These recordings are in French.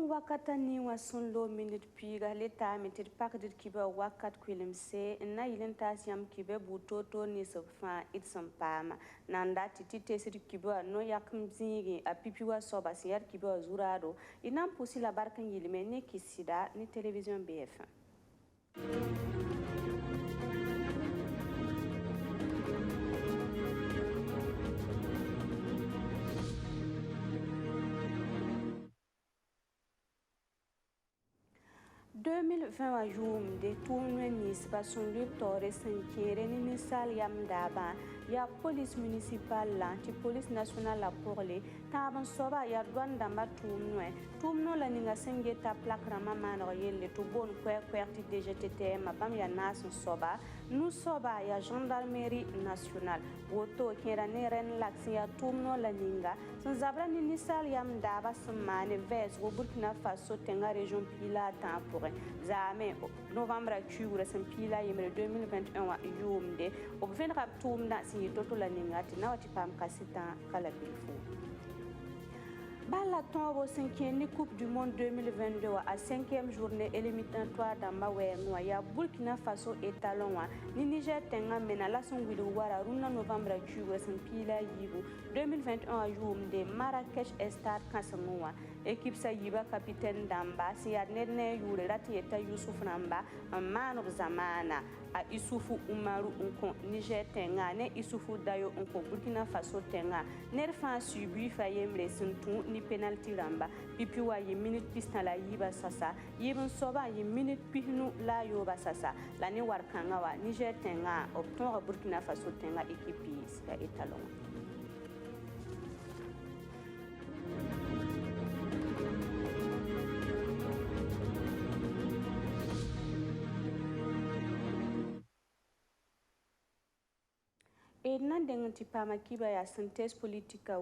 wakata ni wasun lo minute piga leta mitir pak dit kiba wakat kwilim se na yilin tasiyam kibe butoto ni sofa itsam pama nanda titi tesir kiba no yakim zingi a pipiwa soba siyar kiba zurado inam pusi la barkan yilime ne kisida ni television BFM. ...2020 jour de tournoi nisba son lutore sankere ni nisal yam daba ya police municipale la police nationale la porle taban soba ya douane ma tournoi la ninga sengeta plaque rama mano yelle to bon kwerti DGTT ma bam ya nas soba nous soba ya gendarmerie nationale woto kera ne ren laksi ya tournoi la ninga son zabra ni nisal yam daba semane ves go Burkina Faso tenga région pila ta pour Zame novembre chugura sempila yemre 2021 yumde obvenra tumna si toto la ningati na wati pam kasita kala bilfu Bala tombo 5e Coupe du Monde 2022 à 5e journée éliminatoire dans Mawenwa ya Burkina Faso et Talonwa ni Niger tenga mena la songuidu wara runa novembre chugura sempila yibu 2021 yumde Marrakech Stade Kasamwa équipe Sayiba capitaine Damba si adnerne yure rati eta Yusuf Namba amano zamana a Isufu Umaru unko Niger tenga ne Isufu Dayo unko Burkina Faso tenga nerfa subi fayemre suntu ni penalty ramba pipiwa ye minute pista la yiba sasa yibun soba ye minute pihnu la yoba sasa la ne warkanga wa Niger tenga obton Burkina Faso tenga équipe ya etalon Nan tipama kiba ya synthèse politique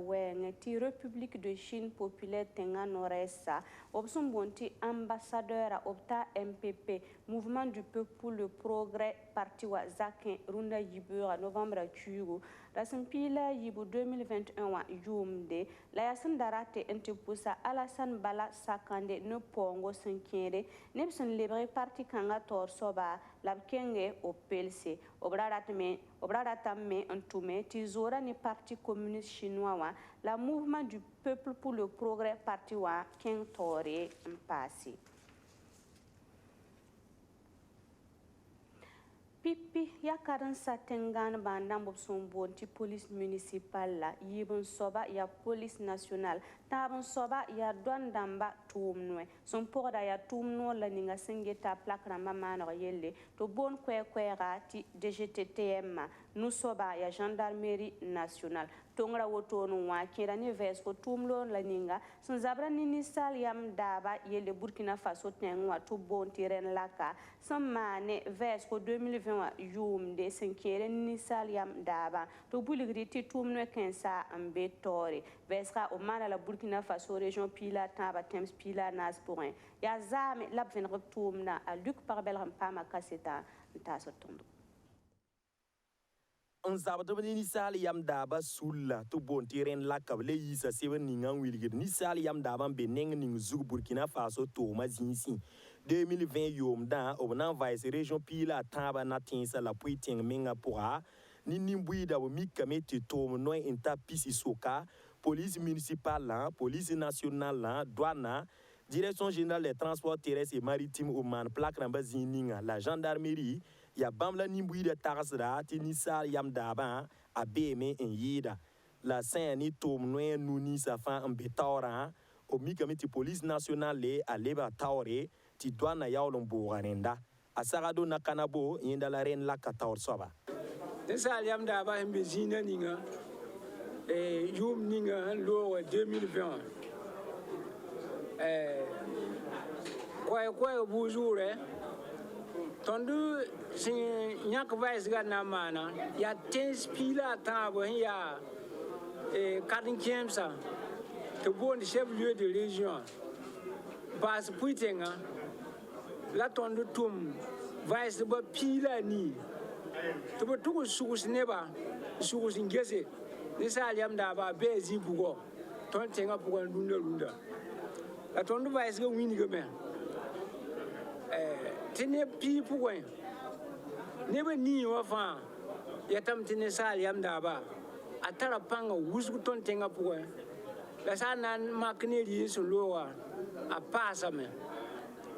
ti République de Chine populaire tenga noresa obson bonti ambassadeur opta MPP mouvement du peuple pour le progrès parti wa zakin runda yibura novembre chugo rasampila yibu 2021 yumde la yasan darate entepusa Alassane Bala Sakande no pongo sankere nebson libre parti kanga tor soba labkenge opelse obraratamé Antume tizora ni parti communiste chinois wa la mouvement du peuple pour le progrès parti wa ken tore mpasi Pipi ya karan satengan bandam bobson bonti police municipale la yibun soba ya police nationale tabun soba ya douane damba tumnwe son porda ya tumno la ninga sengeta plaque ramba mano yelle to bon kwera ti DGTTM nous soba ya gendarmerie nationale tongra wotono wa kira ni vesco tumlo la ninga son zabra ni nisal yam daba yelle Burkina Faso tengwa to bon tiren laka son mane vesco 2020 yumde senkere nisal yam daba to buligri ti tumno kensa ambe tore vesca o mala la Burkina Faso région pila taba temps pila nas point ya zame lab ven tumna a Luc Parbel rampama kaseta ntaso tondo on zabado ni sal yam daba sulla to bontiren la kable yisa seven ningan wilgir ni sal yam daba beneng ning zug Burkina Faso to mazinsi 2020 yom da obnan vice région pila taba na tinsa la puiting menga poa ni nimbuida o mikamete to no inta pisi soka police municipale la police nationale la douane direction générale des transports terrestres et maritimes au man plaque ramba zininga la gendarmerie ya bamla nimbui de tarsra tinisa yam daba a beme en yida la saint ni tom noy nuni sa fa en betaura o mikamiti police nationale a leba taure ti douane yaolon boranenda a sarado na kanabo yenda la ren la kataur soba tinisa yam daba en bezina ninga yum ninga lo 2020 quoi bonjour tondu sin nyak vice gana mana ya tens pila tabo ya 4e ça te bon chef lieu de région base puitenga la tondu tum vice ba pila ni to ba tugu sugus neba sugus ngese ni saliam da ba bezi bugo ton tenga bugo lunda la tondu vice go wini go me tene pi pour ne ba ni wa fa ya tam tene sal yam da ba atara panga wusgu ton tenga pour la sana makne ri so lowa a pasa me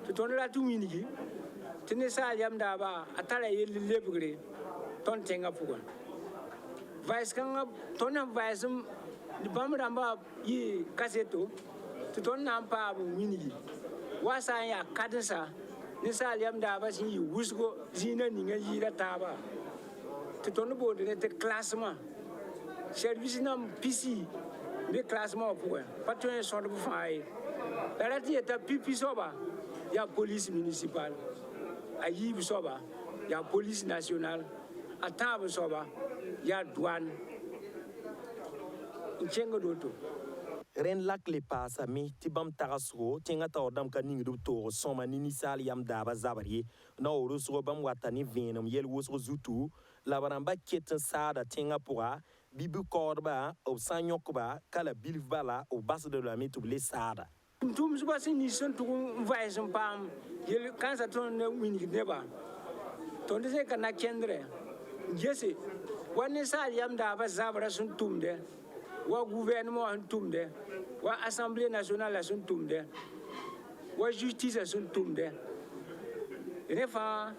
to tondu la tu wini gi tene sal yam da ba atara yel lebgre ton tenga pour vice kan ton vice di bamramba yi kaseto to ton nan pa bu wini gi wasa ya kadensa ni sal yam da ba sin yi wusgo zina ni nga yi da taba to ton bo de te classement service nam pc de classement pour pas tout un sort de faille la rati eta pipi soba ya police municipale a yi soba ya police nationale a table soba ya douane chengo doto ren lak le pasa mi tibam tagasro tenga ta odam ka ning du to soma ni sal yam daba zabari na oru so bam watani venum yel wosro zutu la baramba keten sada tenga pora bibu korba o sanyokba kala bilbala o bas de la mitouble sada tum suba sin ni son tu vai son pam yel kansa ton ne wini neba ton de ka na kendre jese wani sal yam daba zabara sun tumde wa gouvernement sun tumde wa assemblée nationale sun tumde wa justice sun tumde refa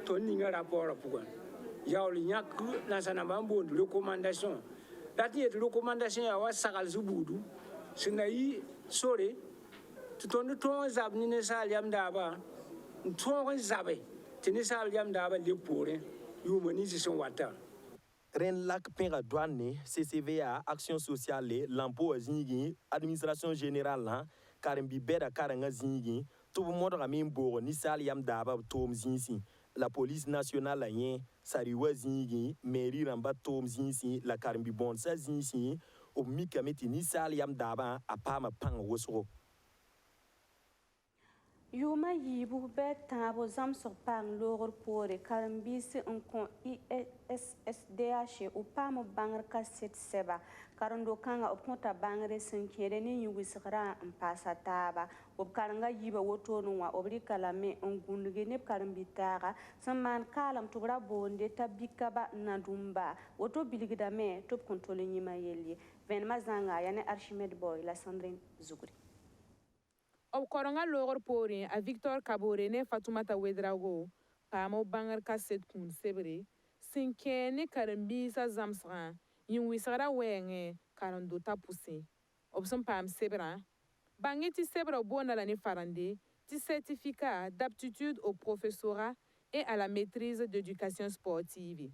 ton ninga rapport pour ya oli nyak na sana mambo recommandation dati et recommandation ya wa sakal zubudu sinayi sore ton ton zab ni ne sal yam daba ton zabe tini sal yam daba le pore humanisation wata ren lak penga douane CCVA action sociale lampo zingi administration générale la karimbi beda karanga zingi to modra min bo ni sal yam daba tom zinsi la police nationale la yen sariwa zingi mairie ramba tom zinsi la karimbi bon sa zinsi o mikameti ni sal yam daba apama panga wosro Yuma yibu betabo zam sur pang lor pore karambisi kon ISSDH ou pam bangar kaset seba karando kanga opkonta bangare sinkere ni yuwisra mpasa taba ob karanga yiba woto nwa obri kalame ongunge ne karambitara saman kalam tubra bonde tabikaba nadumba woto biligidame top contrôle nyima yeli venma zanga yani Archimede Boy la Sandrine Zuguri ob koronga logor pore a Victor Kabore ne Fatoumata Wedrago pamo bangar kaset kun sebre sinkene karambi sa zamsra yin wisara wenge karando tapuse ob son pam sebra bangeti sebra bona la ne farande ti certificat d'aptitude au professorat et à la maîtrise d'éducation sportive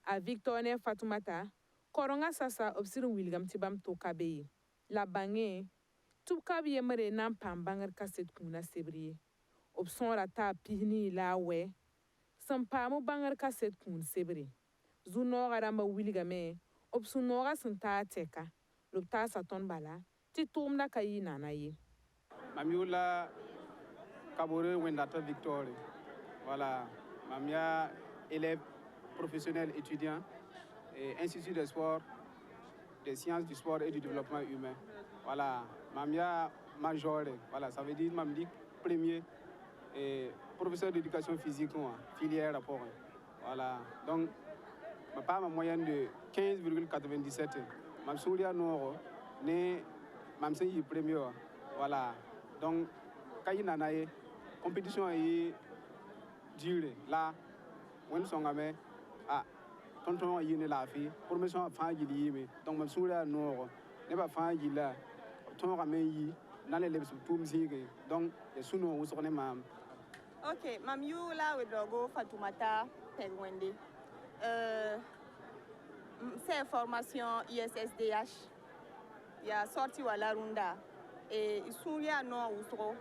a Victor ne Fatoumata koronga sasa obsir William tibam to kabe la bange tout kabi yemere nan pam bangar kaset kuna sebri opson rata pihni la we sam pamu bangar kaset kun sebri zuno garamba wiligame opson nora santa teka lopta saton bala ti tumna kayi nanayi Mamiola Kabore Wendata Victoire. Voilà, Mamia élève professionnel étudiant et Institut de sport, des sciences du sport et du développement humain. Voilà, Mamia major, voilà, ça veut dire Mamdi premier et professeur d'éducation physique, filière rapport. Voilà, donc ma part ma moyenne de 15,97. Mam Souria Nord, né Mamsei premier. Voilà, donc quand il y a une compétition est dure là, on s'en a ah tonton il y a la fille, promotion à faire du donc Mam Souria Nord, n'est pas faire du là. Ton ramène dans les lèvres tout musique donc les sous nous on est mam. Ok, mam you là with logo Fatoumata Pegwende. C'est formation ISSDH. Il y a sorti à la Runda et ils sont là non ou trop.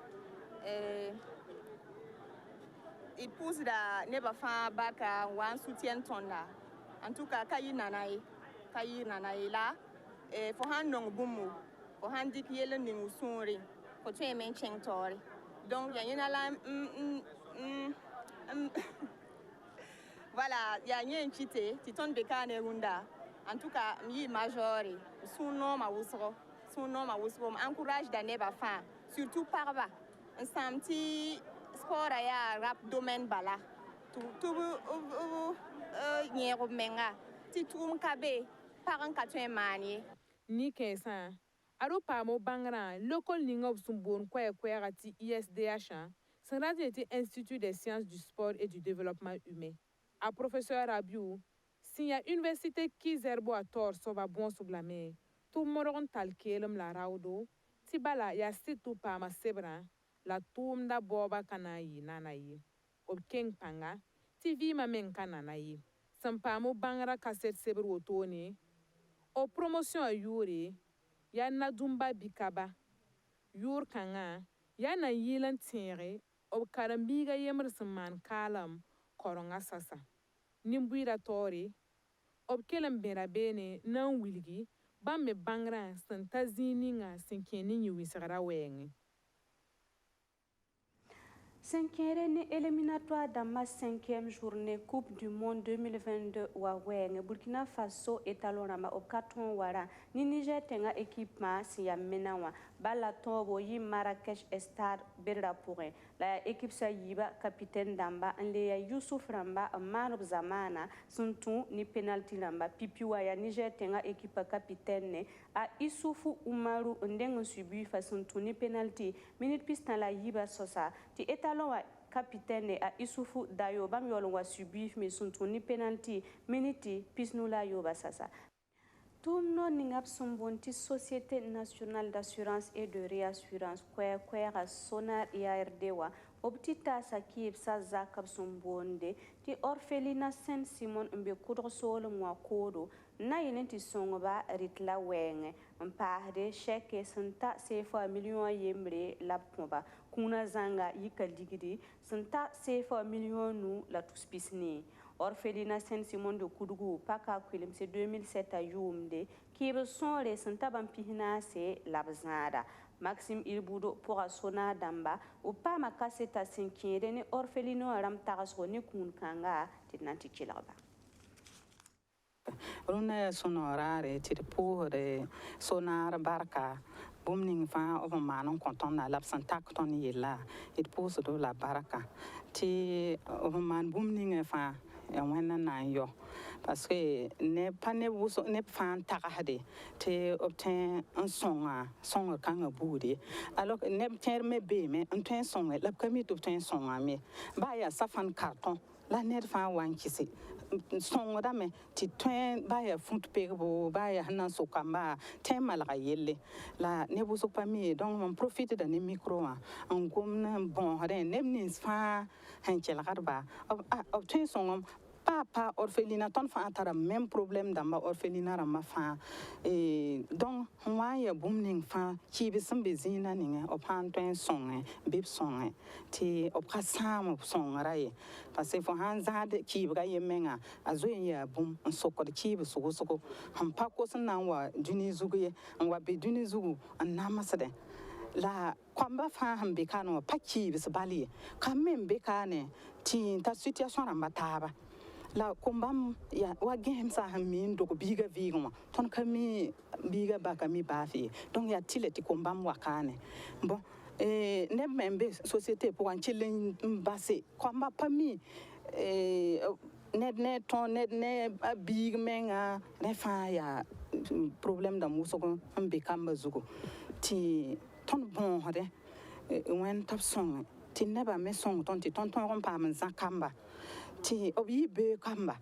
Ils poussent la neba fa baka ou un soutien ton là. En tout cas, kayi nanae là et faut han non bumu. Pour handi yele ni usuri pour tu men chengtori donc il y a là voilà il y a une chité ti ton de kane runda en tout cas mi majori son nom ma wusro encourage da neba fa surtout parba un samti sport ya rap domaine bala tout nyero menga ti tum kabe paran katwe mani ni kesa aro pamo bangra local ningob sumbon kwa ti ISDH c'est Institut des sciences du sport et du développement humain a professeur Rabiou sinya université Kizerbo a tor soba bon sublame tout moron tal kelem la raudo ti bala ya situ pama sebra la tumda boba kanayi nanayi ob keng panga ti vima men kananayi sampamo bangra kaset seber wotoni o promotion a yuri ya na dumba bikaba yur kanga ya na yilan tere o karambiga yemr man kalam koronga sasa nimbuira tori ob kelem bera bene nan wilgi bamme bangra santa zininga sinkeni nyiwisara wengi. Cinquième éliminatoire dans ma 5e journée Coupe du Monde 2022 Waweng Burkina Faso etalonama au carton wara ni Niger tenga équipement si ya menawa bala tobo yi Marrakech Stade berda pourrin la équipe sa yiba capitaine Damba Nleya Youssouf Ramba Manob Zamana suntu ni penalty Ramba pipiwa ya Niger tenga équipe capitaine a Issoufou Umaru ndengo subi fa suntu ni penalty minute pistan la yiba sosa ti etalon wa capitaine a Issoufou Dayo bam yolo wa subi me suntu ni penalty minute pisnula yoba sasa. Tumno ningap sumbonti Société nationale d'assurance et de réassurance kwera sonar IARDwa obtita sakib sa zakab sumbonde ti orphelina Saint Simon mbe kudro solo mwa kodo na yinenti songoba ritla wenge mpahde cheke santa sefa million yemre lapmoba kuna zanga yikaligidi santa sefa million nu la tuspisni orphelina Saint Simon de Koudou paka kwilim se 2007 a yumde kibe sonre santa bampihina se labzada Maxime Ilboudo pour Sona Damba ou pas ma cassette à 5e ni orphelino ram taraso ni kun kanga tinanti kilaba Runa sonorare ti pour de sonar barka boomning fa of manon content na l'absent ton yella it pose de la baraka ti of man boomning fa ya wena na yo parce que ne pas ne vous ne fan takade te obtain un son kan boudi alors ne terme be me un tin son la kami obtain son me ba ya safan carton la net fa wan kisi son da me ti twin ba ya foot pegbo ba ya nan so kamba tin malga yelle la ne vous so pas mi donc on profite de ne micro en gomna bon rien ne nis fa han kelgarba obtain son papa orphelina ton fa atara même problème dans ma orphelina rama fa et donc moi ya boomning fa ki bi sambe zina ninga op han ton songe bib songe ti op ka sam song rai parce que fo han zade ki bi ga yemenga azo ya boom soko ki bi soko han pa ko san wa duni zugu wa be duni zugu an namasade la kwamba fa han be kanu pa ki bi bali quand même be kane ti ta situation rama taba la kombam ya wa game sa hamin do biga vigoma ton kami biga ba kami ba fi donc ya tileti kombam wakane bon ne membe société pour en chilen basse komba pami ne ton ne big menga ne fa ya problème da musoko ambe kamba zugo ti ton bon hode wen tap song ti ne ba me song ton ti ton pa man zakamba ti obi be kamba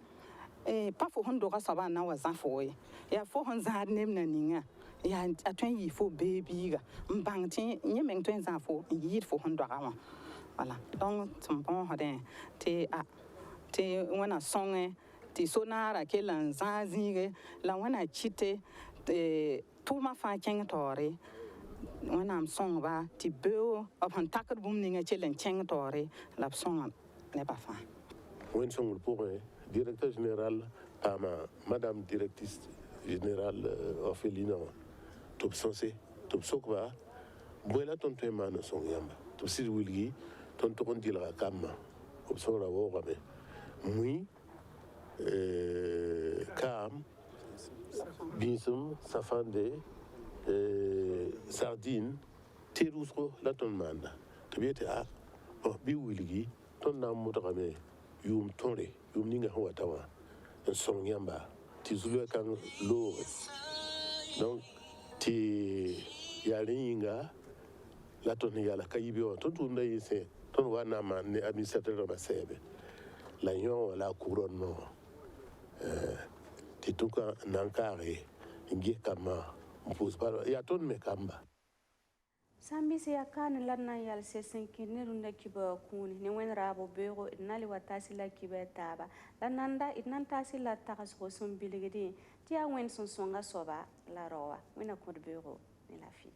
pa fo hondo ka saba na wa zafo ya fo hon za nem na ninga ya atwen yi fo baby ga mbang ti nyemeng twen zafo yi fo hondo ka wa voilà donc ton bon hodin ti wana songe ti sonara ke lan zazige la wana chite tout ma fa keng tore wana am song ba ti beo of han takar bum ninga chelen keng tore la song ne pas fa Winsong pour directeur général à madame directrice générale Orphelina top sensé top sokba boela ton tema no song yamba top sid wilgi ton to kon dila kamma option la wo rabe muy kam binsum safande sardine terusro la ton manda to biete a bi wilgi ton na mo to kame yum tore yum ninga ho tawa en song yamba ti zulu kan lo donc ti yaringa la ton yala kayibi on ton tunda yise ton wana man ne administrateur ba sebe la yon la couronnement ti tuka nankare ngi kama mpus para ya ton me kamba Sambisi ya kan lanna yal se senkini runda kiba kuni ne wen rabo bego nali watasi la kiba taba lananda inan tasi la takas ko sumbiligidi tia wen son songa soba la rowa wena kod bego ne la fi